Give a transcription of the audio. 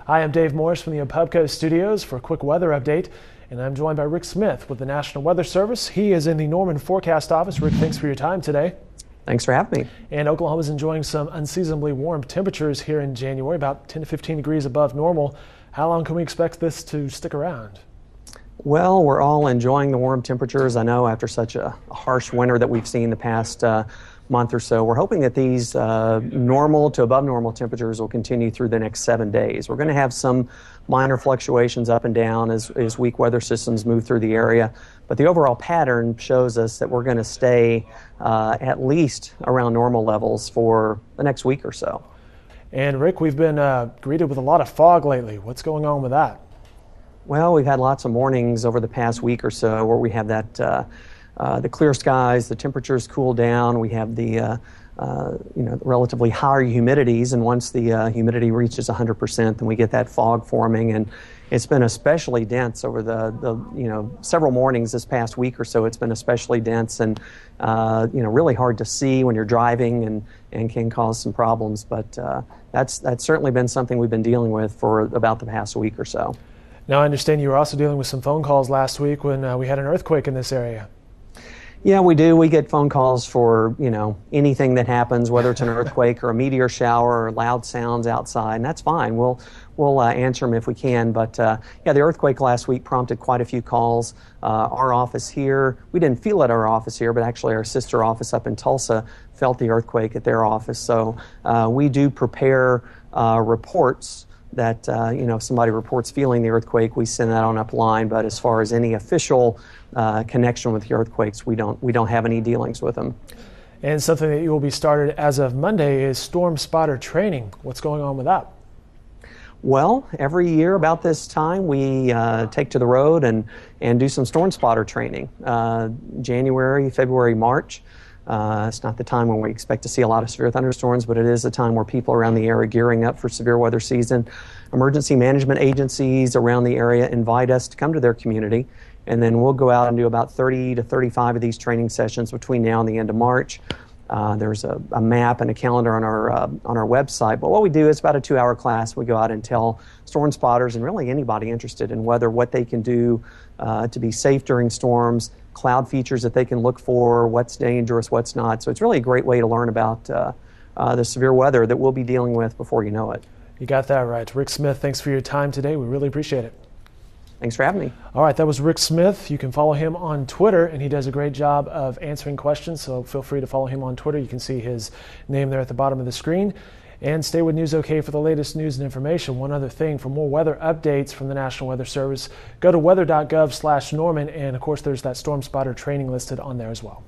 Hi, I'm Dave Morris from the Apubco studios for a quick weather update, and I'm joined by Rick Smith with the National Weather Service. He is in the Norman Forecast Office. Rick, thanks for your time today. Thanks for having me. And Oklahoma is enjoying some unseasonably warm temperatures here in January, about 10 to 15 degrees above normal. How long can we expect this to stick around? Well, we're all enjoying the warm temperatures. I know after such a harsh winter that we've seen the past month or so, we're hoping that these normal to above normal temperatures will continue through the next 7 days. We're going to have some minor fluctuations up and down as weak weather systems move through the area, but the overall pattern shows us that we're going to stay at least around normal levels for the next week or so. And Rick, we've been greeted with a lot of fog lately. What's going on with that? Well, we've had lots of mornings over the past week or so where we have that the clear skies, the temperatures cool down. We have the relatively higher humidities, and once the humidity reaches 100%, then we get that fog forming, and it's been especially dense over the several mornings this past week or so. It's been especially dense and really hard to see when you're driving and can cause some problems. But that's certainly been something we've been dealing with for about the past week or so. Now, I understand you were also dealing with some phone calls last week when we had an earthquake in this area. Yeah, we do. We get phone calls for, anything that happens, whether it's an earthquake or a meteor shower or loud sounds outside, and that's fine. We'll answer them if we can. But, the earthquake last week prompted quite a few calls. Our office here, we didn't feel it at our office here, but actually our sister office up in Tulsa felt the earthquake at their office. So we do prepare reports that, if somebody reports feeling the earthquake, we send that on up line. But as far as any official connection with the earthquakes, we don't have any dealings with them. And something that you will be started as of Monday is storm spotter training. What's going on with that? Well, every year about this time, we take to the road and do some storm spotter training. January, February, March. It's not the time when we expect to see a lot of severe thunderstorms, but it is a time where people around the area are gearing up for severe weather season. Emergency management agencies around the area invite us to come to their community, and then we'll go out and do about 30 to 35 of these training sessions between now and the end of March. There's a map and a calendar on our website, but what we do is about a 2-hour class. We go out and tell storm spotters and really anybody interested in weather what they can do to be safe during storms, cloud features that they can look for, what's dangerous, what's not. So it's really a great way to learn about the severe weather that we'll be dealing with before you know it. You got that right. Rick Smith, thanks for your time today. We really appreciate it. Thanks for having me. All right, that was Rick Smith. You can follow him on Twitter, and he does a great job of answering questions, so feel free to follow him on Twitter. You can see his name there at the bottom of the screen. And stay with News OK for the latest news and information. One other thing, for more weather updates from the National Weather Service, go to weather.gov/Norman, and of course there's that storm spotter training listed on there as well.